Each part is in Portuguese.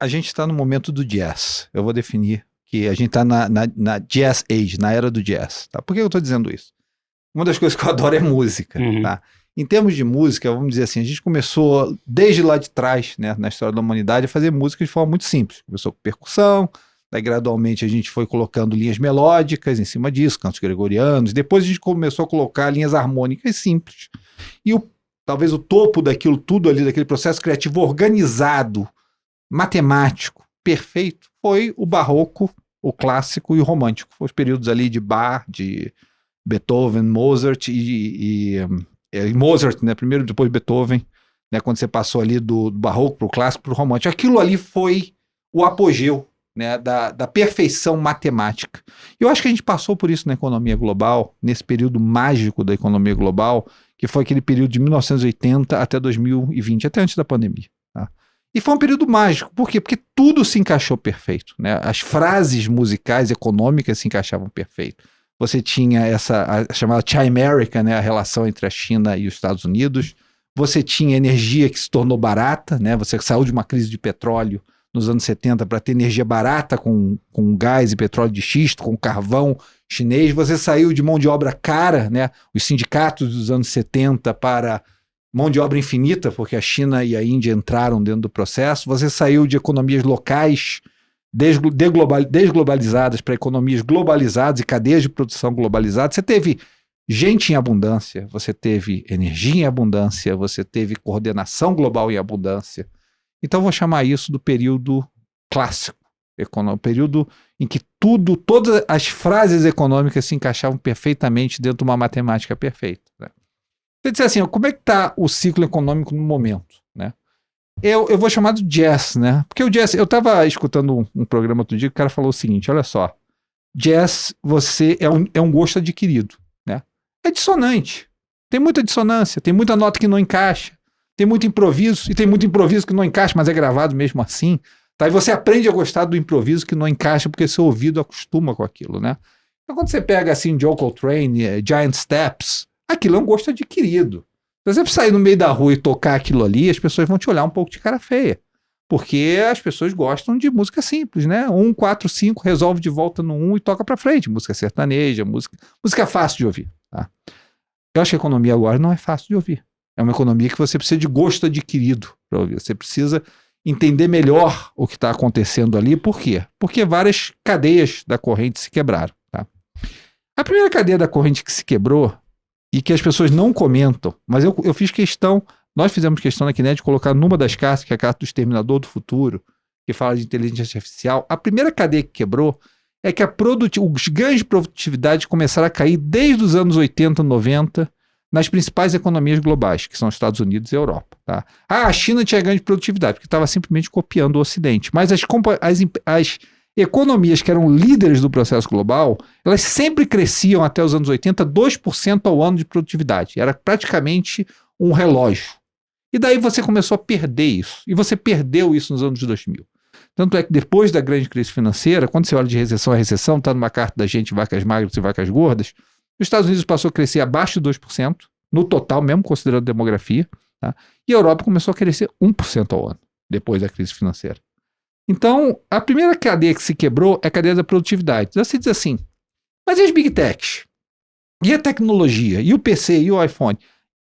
a gente está no momento do jazz. Eu vou definir que a gente está na jazz age, na era do jazz. Tá? Por que eu estou dizendo isso? Uma das coisas que eu adoro é música. Tá? Em termos de música, vamos dizer assim, a gente começou desde lá de trás, né, na história da humanidade, a fazer música de forma muito simples. Começou com percussão, daí gradualmente a gente foi colocando linhas melódicas em cima disso, cantos gregorianos, depois a gente começou a colocar linhas harmônicas simples. E talvez o topo daquilo tudo ali, daquele processo criativo organizado, matemático, perfeito, foi o barroco, o clássico e o romântico. Foi os períodos ali de Bach, de Beethoven, Mozart e Mozart, né, primeiro, depois Beethoven, né, quando você passou ali do barroco para o clássico, para o romântico. Aquilo ali foi o apogeu, né, da perfeição matemática. Eu acho que a gente passou por isso na economia global, nesse período mágico da economia global, que foi aquele período de 1980 até 2020, até antes da pandemia. Tá? E foi um período mágico. Por quê? Porque tudo se encaixou perfeito. Né? As frases musicais econômicas se encaixavam perfeito. Você tinha a chamada Chimerica, né, a relação entre a China e os Estados Unidos. Você tinha energia que se tornou barata, né? Você saiu de uma crise de petróleo nos anos 70 para ter energia barata com gás e petróleo de xisto, com carvão chinês. Você saiu de mão de obra cara, né? Os sindicatos dos anos 70 para mão de obra infinita, porque a China e a Índia entraram dentro do processo. Você saiu de economias locais desglobalizadas para economias globalizadas e cadeias de produção globalizadas. Você teve gente em abundância, você teve energia em abundância, você teve coordenação global em abundância. Então vou chamar isso do período clássico, período em que todas as frases econômicas se encaixavam perfeitamente dentro de uma matemática perfeita. Né? Você diz assim, como é que está o ciclo econômico no momento? Né? Eu vou chamar de jazz, né? Porque o jazz, eu estava escutando um programa outro dia que o cara falou o seguinte, olha só, jazz é um gosto adquirido, né? É dissonante, tem muita dissonância, tem muita nota que não encaixa, tem muito improviso, e tem muito improviso que não encaixa, mas é gravado mesmo assim, tá? E você aprende a gostar do improviso que não encaixa porque seu ouvido acostuma com aquilo, né? Então quando você pega assim John Coltrane, Giant Steps, aquilo é um gosto adquirido. Se você sair no meio da rua e tocar aquilo ali, as pessoas vão te olhar um pouco de cara feia. Porque as pessoas gostam de música simples, né? 1, 4, 5, resolve de volta no 1 e toca pra frente. Música sertaneja, música fácil de ouvir. Tá? Eu acho que a economia agora não é fácil de ouvir. É uma economia que você precisa de gosto adquirido para ouvir. Você precisa entender melhor o que está acontecendo ali. Por quê? Porque várias cadeias da corrente se quebraram. Tá? A primeira cadeia da corrente que se quebrou e que as pessoas não comentam, mas eu fiz questão, nós fizemos questão na Quinet de colocar numa das cartas, que é a carta do Exterminador do Futuro, que fala de inteligência artificial. A primeira cadeia que quebrou é que os ganhos de produtividade começaram a cair desde os anos 80, 90, nas principais economias globais, que são os Estados Unidos e a Europa. Tá? A China tinha ganho de produtividade, porque estava simplesmente copiando o Ocidente. Mas as economias que eram líderes do processo global, elas sempre cresciam até os anos 80, 2% ao ano de produtividade. Era praticamente um relógio. E daí você começou a perder isso. E você perdeu isso nos anos 2000. Tanto é que depois da grande crise financeira, quando você olha de recessão a recessão, está numa carta da gente, vacas magras e vacas gordas, os Estados Unidos passou a crescer abaixo de 2%, no total mesmo, considerando a demografia, tá? E a Europa começou a crescer 1% ao ano, depois da crise financeira. Então, a primeira cadeia que se quebrou é a cadeia da produtividade. Você diz assim, mas e as Big Techs? E a tecnologia? E o PC? E o iPhone?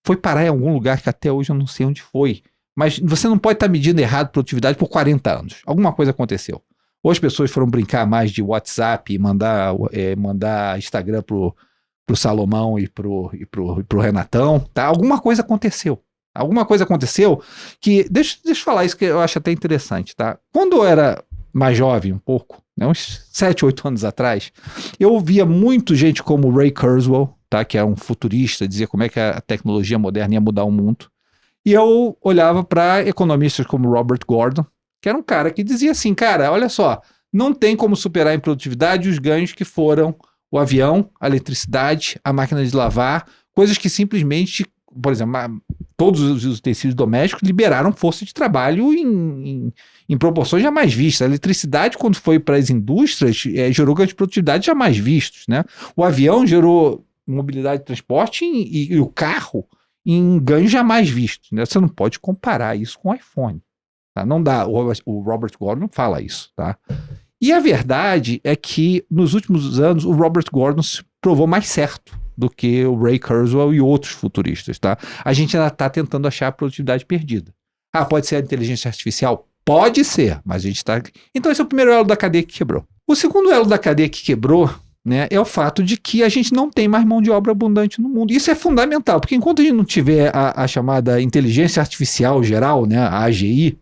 Foi parar em algum lugar que até hoje eu não sei onde foi. Mas você não pode estar medindo errado produtividade por 40 anos. Alguma coisa aconteceu. Ou as pessoas foram brincar mais de WhatsApp e mandar Instagram pro Salomão e pro Renatão. Tá? Alguma coisa aconteceu. Alguma coisa aconteceu que... Deixa eu falar isso que eu acho até interessante, tá? Quando eu era mais jovem, um pouco, né, uns 7, 8 anos atrás, eu ouvia muito gente como Ray Kurzweil, tá? Que é um futurista, dizia como é que a tecnologia moderna ia mudar o mundo. E eu olhava para economistas como Robert Gordon, que era um cara que dizia assim, cara, olha só, não tem como superar em produtividade os ganhos que foram o avião, a eletricidade, a máquina de lavar, coisas que simplesmente... Por exemplo, todos os utensílios domésticos liberaram força de trabalho em proporções jamais vistas. A eletricidade, quando foi para as indústrias, gerou ganhos de produtividade jamais vistos. Né? O avião gerou mobilidade de transporte e o carro em ganhos jamais vistos. Né? Você não pode comparar isso com o iPhone. Tá? Não dá, o Robert Gordon fala isso. Tá? E a verdade é que nos últimos anos o Robert Gordon se provou mais certo do que o Ray Kurzweil e outros futuristas. Tá? A gente ainda está tentando achar a produtividade perdida. Ah, pode ser a inteligência artificial? Pode ser, mas a gente está... Então esse é o primeiro elo da cadeia que quebrou. O segundo elo da cadeia que quebrou, né, é o fato de que a gente não tem mais mão de obra abundante no mundo. Isso é fundamental, porque enquanto a gente não tiver a chamada inteligência artificial geral, né, a AGI,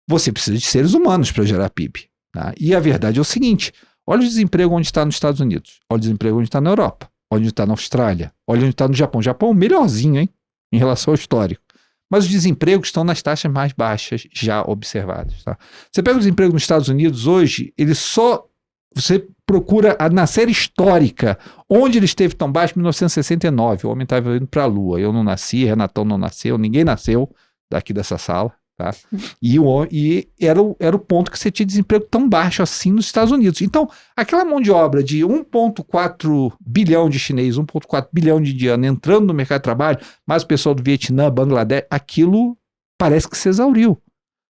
você precisa de seres humanos para gerar PIB. Tá? E a verdade é o seguinte, olha o desemprego onde está nos Estados Unidos, olha o desemprego onde está na Europa, onde está na Austrália, olha onde está no Japão. O Japão é o melhorzinho, hein, em relação ao histórico. Mas os desempregos estão nas taxas mais baixas já observadas. Tá? Você pega o desemprego nos Estados Unidos hoje, ele só... Você procura na série histórica onde ele esteve tão baixo, em 1969. O homem estava indo para a Lua. Eu não nasci, Renatão não nasceu, ninguém nasceu daqui dessa sala. Tá? E era o ponto que você tinha desemprego tão baixo assim nos Estados Unidos. Então, aquela mão de obra de 1,4 bilhão de chinês, 1,4 bilhão de indiano entrando no mercado de trabalho, mais o pessoal do Vietnã, Bangladesh, aquilo parece que se exauriu.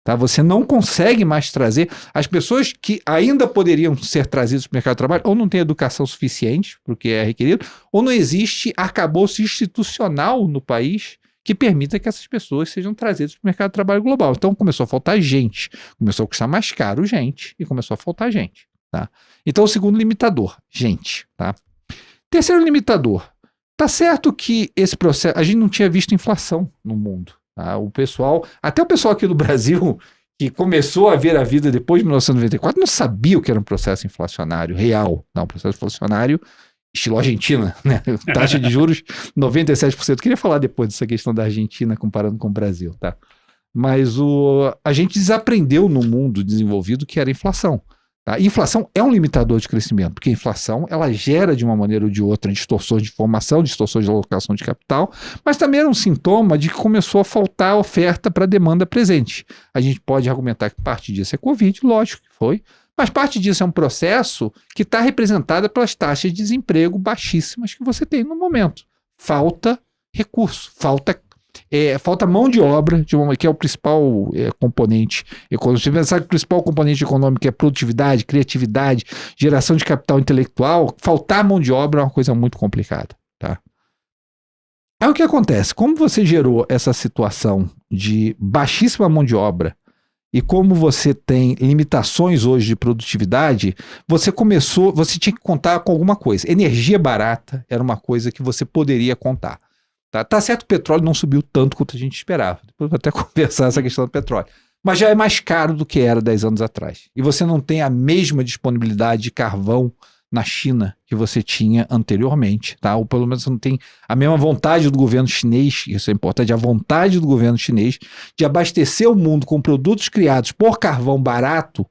Tá? Você não consegue mais trazer as pessoas que ainda poderiam ser trazidas para o mercado de trabalho, ou não tem educação suficiente, porque é requerido, ou não existe arcabouço institucional no país que permita que essas pessoas sejam trazidas para o mercado de trabalho global. Então começou a faltar gente, começou a custar mais caro gente e começou a faltar gente. Tá? Então o segundo limitador, gente. Tá? Terceiro limitador, tá certo que esse processo, a gente não tinha visto inflação no mundo. Tá? Até o pessoal aqui do Brasil, que começou a ver a vida depois de 1994, não sabia o que era um processo inflacionário real. Não, um processo inflacionário estilo Argentina, né? Taxa de juros 97%. Queria falar depois dessa questão da Argentina comparando com o Brasil, tá? Mas a gente desaprendeu no mundo desenvolvido que era inflação. Tá? Inflação é um limitador de crescimento, porque a inflação ela gera de uma maneira ou de outra distorções de formação, distorções de alocação de capital, mas também era um sintoma de que começou a faltar oferta para a demanda presente. A gente pode argumentar que parte disso é Covid, lógico que foi, mas parte disso é um processo que está representado pelas taxas de desemprego baixíssimas que você tem no momento. Falta recurso, falta mão de obra, que é o principal componente econômico. Se você pensar que o principal componente econômico é produtividade, criatividade, geração de capital intelectual, faltar mão de obra é uma coisa muito complicada. Tá? Aí o que acontece? Como você gerou essa situação de baixíssima mão de obra e como você tem limitações hoje de produtividade, você tinha que contar com alguma coisa. Energia barata era uma coisa que você poderia contar. Tá certo que o petróleo não subiu tanto quanto a gente esperava. Depois vou até conversar essa questão do petróleo. Mas já é mais caro do que era 10 anos atrás. E você não tem a mesma disponibilidade de carvão na China que você tinha anteriormente. Tá? Ou pelo menos você não tem a mesma vontade do governo chinês, isso é importante, a vontade do governo chinês de abastecer o mundo com produtos criados por carvão barato,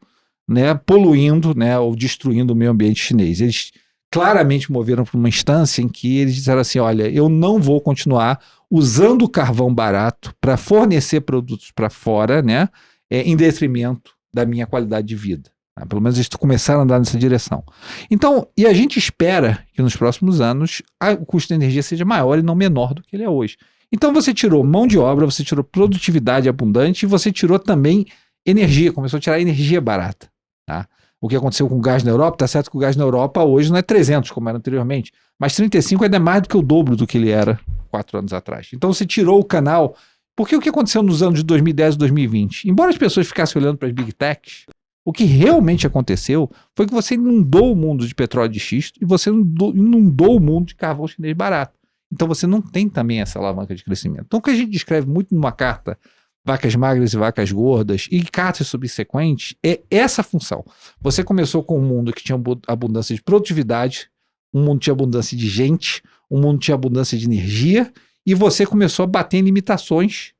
né, poluindo, né, ou destruindo o meio ambiente chinês. Eles claramente moveram para uma instância em que eles disseram assim, olha, eu não vou continuar usando o carvão barato para fornecer produtos para fora, né, em detrimento da minha qualidade de vida. Tá? Pelo menos eles começaram a andar nessa direção. Então, e a gente espera que nos próximos anos o custo da energia seja maior e não menor do que ele é hoje. Então você tirou mão de obra, você tirou produtividade abundante e você tirou também energia, começou a tirar energia barata. Tá? O que aconteceu com o gás na Europa, tá certo que o gás na Europa hoje não é 300 como era anteriormente, mas 35 ainda é mais do que o dobro do que ele era 4 anos atrás. Então você tirou o canal, porque o que aconteceu nos anos de 2010 e 2020? Embora as pessoas ficassem olhando para as big techs, o que realmente aconteceu foi que você inundou o mundo de petróleo de xisto e você inundou o mundo de carvão chinês barato. Então você não tem também essa alavanca de crescimento. Então o que a gente descreve muito numa carta Vacas Magras e Vacas Gordas e cartas subsequentes é essa função. Você começou com um mundo que tinha abundância de produtividade, um mundo que tinha abundância de gente, um mundo que tinha abundância de energia e você começou a bater em limitações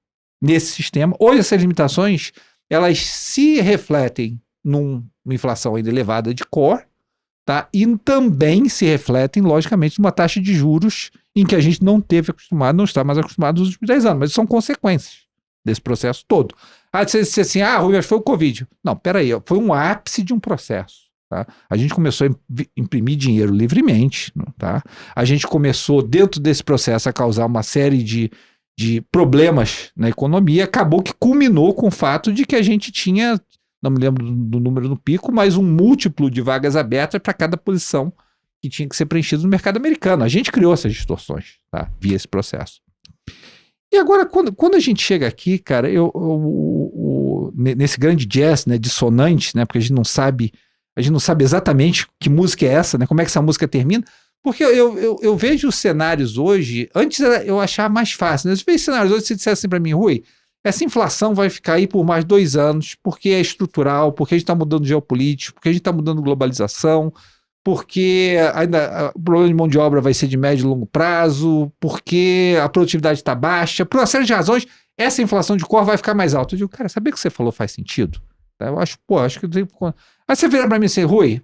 nesse sistema. Hoje essas limitações elas se refletem numa inflação ainda elevada de core, tá? E também se refletem, logicamente, numa taxa de juros em que a gente não está mais acostumado nos últimos 10 anos, mas são consequências desse processo todo. Você disse assim, Rui, mas foi o Covid. Não, peraí, foi um ápice de um processo. Tá? A gente começou a imprimir dinheiro livremente, tá? A gente começou, dentro desse processo, a causar uma série de de problemas na economia, acabou que culminou com o fato de que a gente tinha, não me lembro do número no pico, mas um múltiplo de vagas abertas para cada posição que tinha que ser preenchida no mercado americano. A gente criou essas distorções, tá? Via esse processo. E agora, quando a gente chega aqui, cara, nesse grande jazz, né, dissonante, né, porque a gente não sabe exatamente que música é essa, né, como é que essa música termina, porque eu vejo os cenários hoje, antes eu achava mais fácil, né, eu vejo cenários hoje, se dissesse assim para mim, Rui, essa inflação vai ficar aí por mais 2 anos, porque é estrutural, porque a gente está mudando geopolítico, porque a gente está mudando globalização, porque ainda o problema de mão de obra vai ser de médio e longo prazo, porque a produtividade está baixa, por uma série de razões, essa inflação de core vai ficar mais alta. Eu digo, cara, saber o que você falou faz sentido? Eu acho que eu tenho... Aí você vira para mim assim, Rui,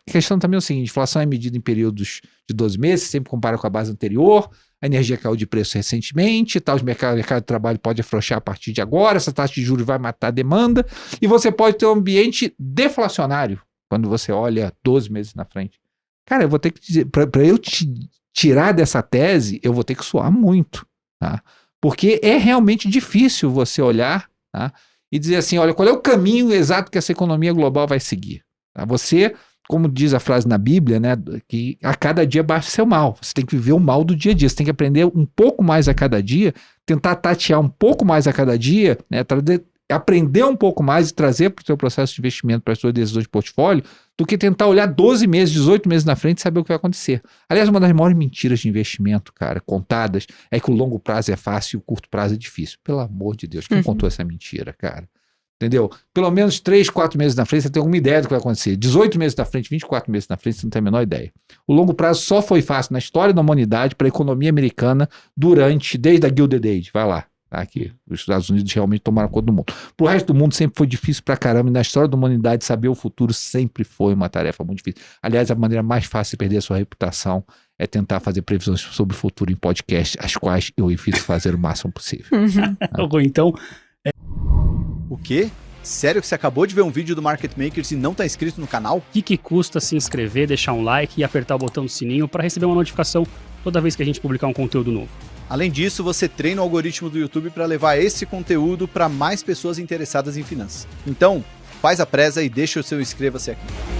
a questão também é o seguinte, inflação é medida em períodos de 12 meses, sempre compara com a base anterior, a energia caiu de preço recentemente, tá, o mercado de trabalho pode afrouxar a partir de agora, essa taxa de juros vai matar a demanda, e você pode ter um ambiente deflacionário, quando você olha 12 meses na frente. Cara, eu vou ter que dizer, para eu te tirar dessa tese, eu vou ter que suar muito, tá? Porque é realmente difícil você olhar, tá, e dizer assim, olha, qual é o caminho exato que essa economia global vai seguir? Tá? Você, como diz a frase na Bíblia, né, que a cada dia baixa seu mal. Você tem que viver o mal do dia a dia, você tem que aprender um pouco mais a cada dia, tentar tatear um pouco mais a cada dia, né, aprender um pouco mais e trazer para o seu processo de investimento, para as suas decisões de portfólio, do que tentar olhar 12 meses, 18 meses na frente e saber o que vai acontecer. Aliás, uma das maiores mentiras de investimento, cara, contadas, é que o longo prazo é fácil e o curto prazo é difícil. Pelo amor de Deus, quem contou essa mentira, cara? Entendeu? Pelo menos 3, 4 meses na frente você tem alguma ideia do que vai acontecer. 18 meses na frente, 24 meses na frente, você não tem a menor ideia. O longo prazo só foi fácil na história da humanidade para a economia americana desde a Gilded Age. Vai lá. Aqui, os Estados Unidos realmente tomaram conta do mundo. Pro resto do mundo sempre foi difícil pra caramba, e na história da humanidade saber o futuro sempre foi uma tarefa muito difícil. Aliás, a maneira mais fácil de perder a sua reputação é tentar fazer previsões sobre o futuro em podcast, as quais eu evito fazer o máximo possível. Então... O quê? Sério que você acabou de ver um vídeo do Market Makers e não tá inscrito no canal? O que custa se inscrever, deixar um like e apertar o botão do sininho para receber uma notificação toda vez que a gente publicar um conteúdo novo? Além disso, você treina o algoritmo do YouTube para levar esse conteúdo para mais pessoas interessadas em finanças. Então, faz a presa e deixa o seu inscreva-se aqui.